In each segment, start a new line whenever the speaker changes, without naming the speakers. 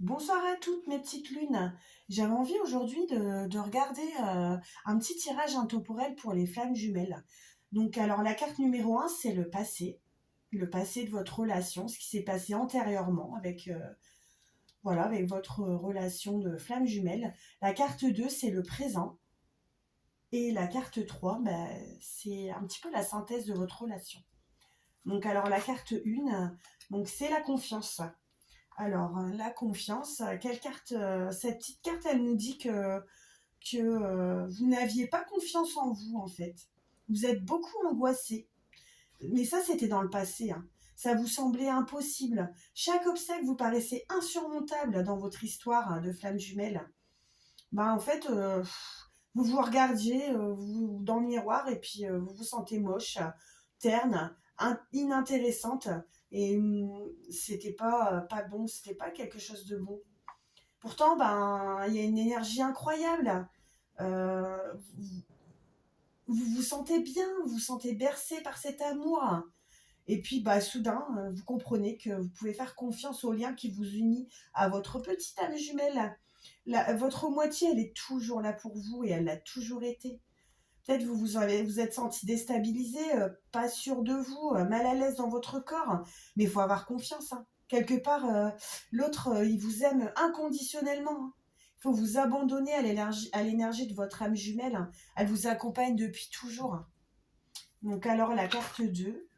Bonsoir à toutes mes petites lunes. J'avais envie aujourd'hui de regarder un petit tirage intemporel pour les flammes jumelles. Donc alors la carte numéro un, c'est le passé de votre relation, ce qui s'est passé antérieurement avec, voilà, avec votre relation de flamme jumelle. La carte 2, c'est le présent. Et la carte 3, ben, c'est un petit peu la synthèse de votre relation. Donc alors la carte 1, donc c'est la confiance. Alors, la confiance, quelle carte cette petite carte, elle nous dit que vous n'aviez pas confiance en vous, en fait. Vous êtes beaucoup angoissé. Mais ça, c'était dans le passé, hein. Ça vous semblait impossible. Chaque obstacle vous paraissait insurmontable dans votre histoire de flamme jumelle. En fait, vous vous regardiez dans le miroir et puis vous vous sentez moche, terne, inintéressante. Et c'était pas bon, c'était pas quelque chose de bon. Pourtant, il y a une énergie incroyable. Euh, vous, vous vous sentez bien, vous vous sentez bercé par cet amour. Et puis, soudain, vous comprenez que vous pouvez faire confiance au lien qui vous unit à votre petite âme jumelle. Votre moitié, elle est toujours là pour vous et elle l'a toujours été. Peut-être vous êtes senti déstabilisé, pas sûr de vous, mal à l'aise dans votre corps, mais il faut avoir confiance, hein. Quelque part, l'autre, il vous aime inconditionnellement, hein. Il faut vous abandonner à l'énergie de votre âme jumelle, hein. Elle vous accompagne depuis toujours, hein. Donc alors la carte 2,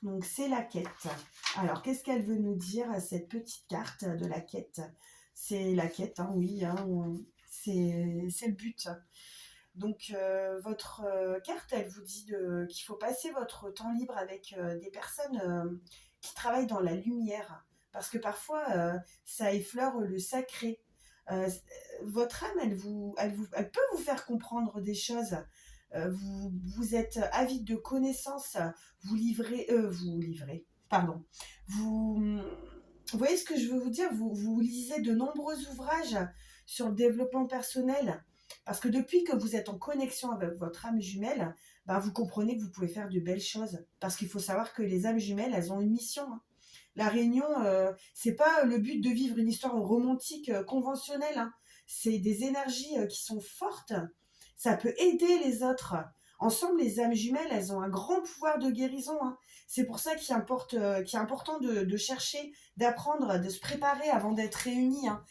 donc c'est la quête. Alors qu'est-ce qu'elle veut nous dire, cette petite carte de la quête? C'est la quête, hein, oui, hein, c'est le but. Donc, votre carte, elle vous dit qu'il faut passer votre temps libre avec des personnes qui travaillent dans la lumière. Parce que parfois, ça effleure le sacré. Euh, Votre âme, elle peut vous faire comprendre des choses. Vous êtes avide de connaissances. Pardon. Vous voyez ce que je veux vous dire? Vous lisez de nombreux ouvrages sur le développement personnel. Parce que depuis que vous êtes en connexion avec votre âme jumelle, vous comprenez que vous pouvez faire de belles choses. Parce qu'il faut savoir que les âmes jumelles, elles ont une mission, hein. La réunion, c'est pas le but de vivre une histoire romantique conventionnelle, hein. C'est des énergies qui sont fortes. Ça peut aider les autres. Ensemble, les âmes jumelles, elles ont un grand pouvoir de guérison, hein. C'est pour ça qu'il est important de chercher, d'apprendre, de se préparer avant d'être réunis, hein.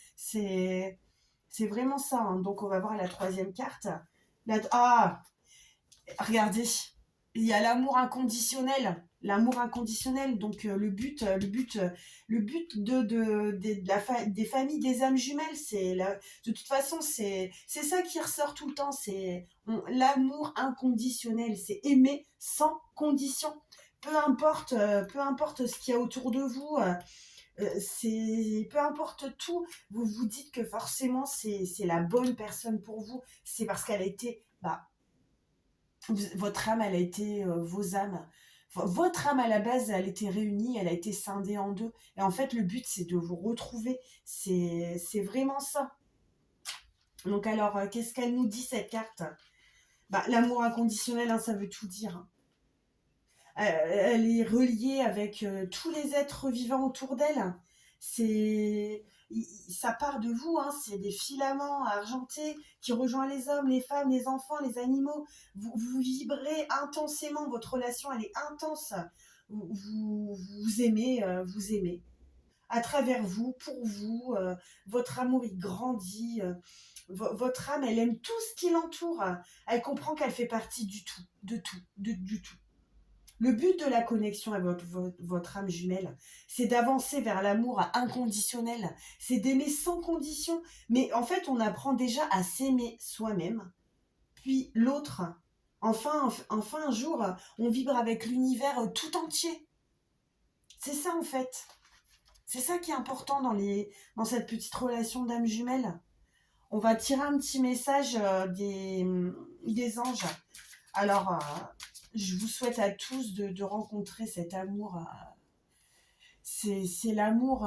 C'est vraiment ça, hein. Donc, on va voir la troisième carte. Ah, regardez, il y a l'amour inconditionnel. L'amour inconditionnel, donc des familles des âmes jumelles, de toute façon, c'est ça qui ressort tout le temps, l'amour inconditionnel, c'est aimer sans condition. Peu importe ce qu'il y a autour de vous, peu importe tout, vous vous dites que forcément c'est la bonne personne pour vous. C'est parce qu'elle a été, votre âme, elle a été vos âmes. Votre âme à la base, elle était réunie, elle a été scindée en deux. Et en fait, le but, c'est de vous retrouver. C'est vraiment ça. Donc alors, qu'est-ce qu'elle nous dit cette carte? L'amour inconditionnel, hein, ça veut tout dire, hein. Elle est reliée avec tous les êtres vivants autour d'elle. Ça part de vous, hein, c'est des filaments argentés qui rejoignent les hommes, les femmes, les enfants, les animaux. Vous vibrez intensément, votre relation, elle est intense. Vous aimez, vous aimez. À travers vous, pour vous, votre amour, il grandit. Votre âme, elle aime tout ce qui l'entoure. Elle comprend qu'elle fait partie du tout, de tout, du tout. Le but de la connexion avec votre âme jumelle, c'est d'avancer vers l'amour inconditionnel, c'est d'aimer sans condition. Mais en fait, on apprend déjà à s'aimer soi-même, puis l'autre. Enfin, un jour, on vibre avec l'univers tout entier. C'est ça, en fait. C'est ça qui est important dans cette petite relation d'âme jumelle. On va tirer un petit message des anges. Alors, je vous souhaite à tous de rencontrer cet amour. C'est l'amour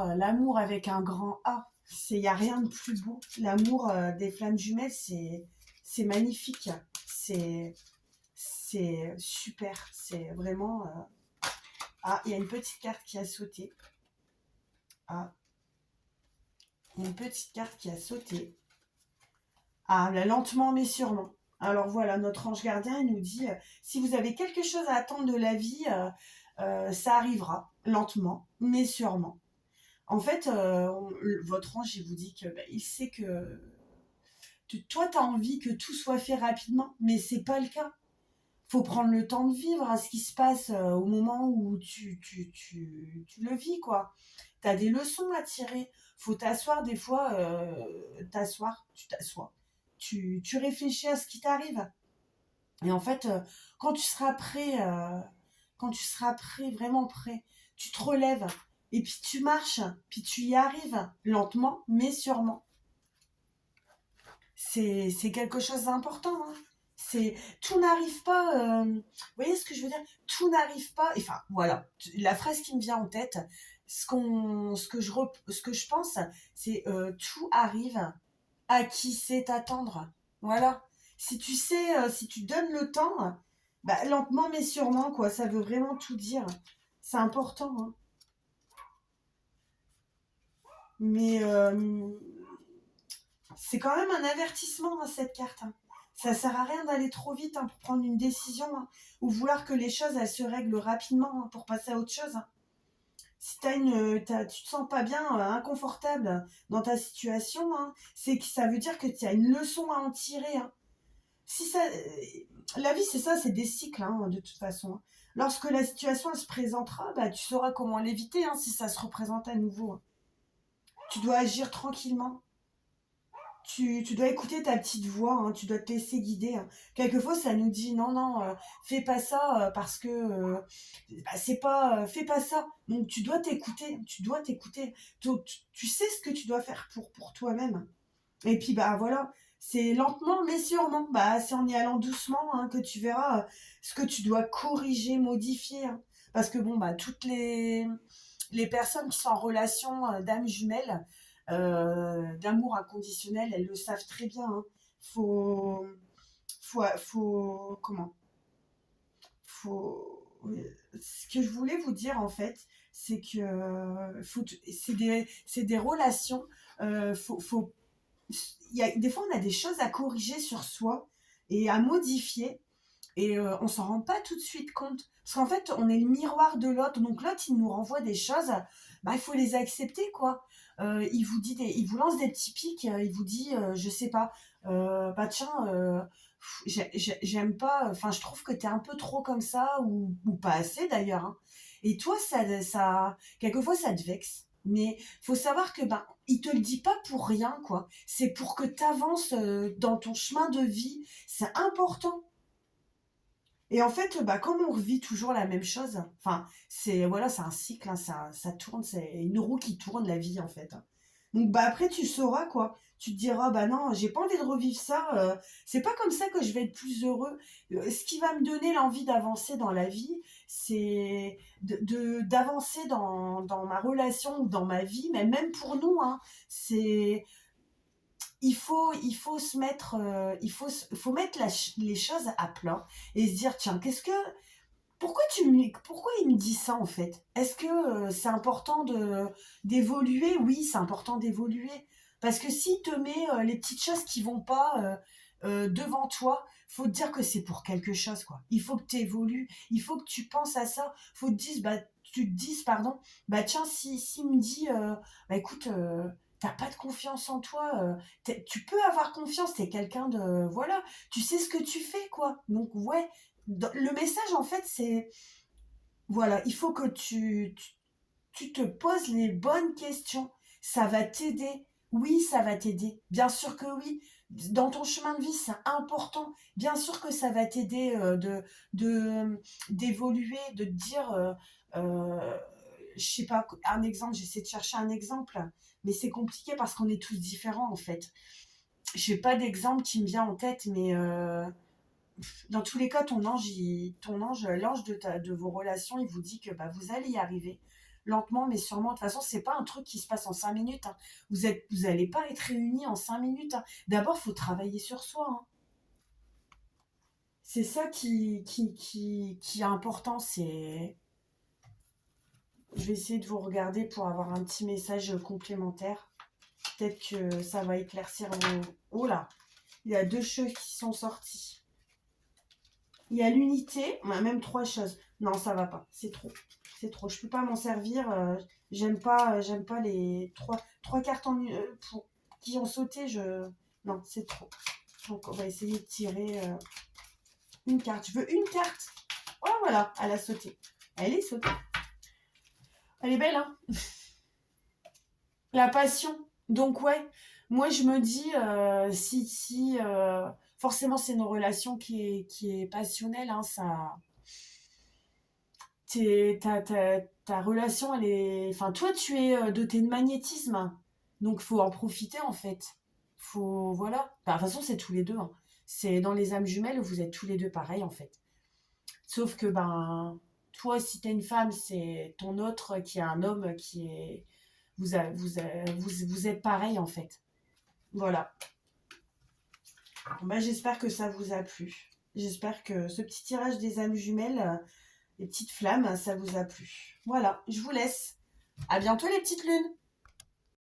avec un grand A. Il n'y a rien de plus beau. L'amour des flammes jumelles, c'est magnifique. C'est super. C'est vraiment... Ah, il y a une petite carte qui a sauté. Ah, une petite carte qui a sauté. Ah, là, lentement mais sûrement. Alors voilà, notre ange gardien, il nous dit, si vous avez quelque chose à attendre de la vie, ça arrivera, lentement mais sûrement. En fait, votre ange, il vous dit que il sait que toi, tu as envie que tout soit fait rapidement, mais c'est pas le cas. Faut prendre le temps de vivre à ce qui se passe au moment où tu le vis, quoi. Tu as des leçons à tirer. Faut t'asseoir des fois, tu t'assois. Tu réfléchis à ce qui t'arrive. Et en fait, quand tu seras prêt, quand tu seras prêt, vraiment prêt, tu te relèves et puis tu marches, puis tu y arrives lentement, mais sûrement. C'est quelque chose d'important, hein. Tout n'arrive pas. Vous voyez ce que je veux dire? Tout n'arrive pas. Enfin, voilà. La phrase qui me vient en tête, ce que je pense, c'est tout arrive à qui sait t'attendre. Voilà. Si tu sais, si tu donnes le temps, bah, lentement mais sûrement, quoi. Ça veut vraiment tout dire. C'est important, hein. Mais c'est quand même un avertissement, hein, cette carte, hein. Ça sert à rien d'aller trop vite, hein, pour prendre une décision, hein, ou vouloir que les choses elles se règlent rapidement, hein, pour passer à autre chose, hein. Si tu te sens pas bien, inconfortable dans ta situation, hein, c'est que ça veut dire que tu as une leçon à en tirer, hein. Si ça, la vie c'est ça, c'est des cycles, hein, de toute façon, hein. Lorsque la situation elle se présentera, bah, tu sauras comment l'éviter, hein, si ça se représente à nouveau, hein. Tu dois agir tranquillement. Tu dois écouter ta petite voix, hein, tu dois te laisser guider, hein. Quelquefois, ça nous dit non, non, fais pas ça parce que bah, c'est pas, fais pas ça. Donc, tu dois t'écouter, tu dois t'écouter. Tu sais ce que tu dois faire pour toi-même. Et puis, bah voilà, c'est lentement mais sûrement. Bah, c'est en y allant doucement, hein, que tu verras ce que tu dois corriger, modifier, hein. Parce que bon, bah, les personnes qui sont en relation d'âme jumelle, d'amour inconditionnel, elles le savent très bien, hein. Faut, comment faut, ce que je voulais vous dire en fait, c'est que c'est des relations. Faut, des fois, on a des choses à corriger sur soi et à modifier. Et on s'en rend pas tout de suite compte. Parce qu'en fait, on est le miroir de l'autre. Donc l'autre, il nous renvoie des choses. Bah, il faut les accepter, quoi. Il vous lance des petits pics. Il vous dit, je sais pas, bah tiens, j'aime pas. Enfin, je trouve que t'es un peu trop comme ça, ou pas assez d'ailleurs, hein. Et toi, quelquefois, ça te vexe. Mais faut savoir que ben, il te le dit pas pour rien, quoi. C'est pour que tu avances dans ton chemin de vie. C'est important. Et en fait, bah, comme on revit toujours la même chose, enfin, c'est un cycle, hein, ça tourne, c'est une roue qui tourne, la vie, en fait, hein. Donc, bah, après, tu sauras, quoi. Tu te diras, bah non, j'ai pas envie de revivre ça. C'est pas comme ça que je vais être plus heureux. Ce qui va me donner l'envie d'avancer dans la vie, c'est d'avancer dans ma relation ou dans ma vie, mais même pour nous, hein, c'est il faut se mettre, faut mettre les choses à plat et se dire, tiens, pourquoi il me dit ça en fait? Est-ce que c'est important d'évoluer? Oui, c'est important d'évoluer. Parce que s'il te met les petites choses qui vont pas devant toi, faut te dire que c'est pour quelque chose, quoi. Il faut que tu évolues, il faut que tu penses à ça, faut tu te dises, pardon, bah tiens, si me dit, bah écoute, t'as pas de confiance en toi, tu peux avoir confiance, t'es quelqu'un de, voilà, tu sais ce que tu fais, quoi. Donc ouais, le message en fait c'est, voilà, il faut que tu te poses les bonnes questions. Ça va t'aider. Oui, ça va t'aider. Bien sûr que oui. Dans ton chemin de vie, c'est important. Bien sûr que ça va t'aider d'évoluer, de te dire, euh, je sais pas, un exemple, j'essaie de chercher un exemple, mais c'est compliqué parce qu'on est tous différents en fait. Je n'ai pas d'exemple qui me vient en tête, mais dans tous les cas, l'ange de vos relations, il vous dit que bah, vous allez y arriver lentement, mais sûrement. De toute façon, c'est pas un truc qui se passe en 5 minutes, hein. Vous allez pas être réunis en 5 minutes, hein. D'abord, faut travailler sur soi, hein. C'est ça qui est important. Je vais essayer de vous regarder pour avoir un petit message complémentaire. Peut-être que ça va éclaircir vos... Oh là, il y a 2 choses qui sont sorties. Il y a l'unité, même 3 choses. Non, ça va pas, c'est trop. C'est trop, je peux pas m'en servir. J'aime pas les 3 cartes qui ont sauté. Non, c'est trop. Donc, on va essayer de tirer une carte. Je veux une carte. Oh, voilà, elle a sauté. Elle est sautée. Elle est belle, hein. La passion. Donc, ouais, moi, je me dis, si forcément, c'est une relation qui est passionnelle, hein, ça... Ta relation, elle est... Enfin, toi, tu es doté de magnétisme. Donc, faut en profiter, en fait. Faut... Voilà. Enfin, de toute façon, c'est tous les deux, hein. C'est dans les âmes jumelles, vous êtes tous les deux pareils, en fait. Sauf que, ben, toi, si t'es une femme, c'est ton autre qui est un homme qui est... Vous êtes pareil, en fait. Voilà. Ben, j'espère que ça vous a plu. J'espère que ce petit tirage des âmes jumelles, les petites flammes, ça vous a plu. Voilà, je vous laisse. À bientôt les petites lunes.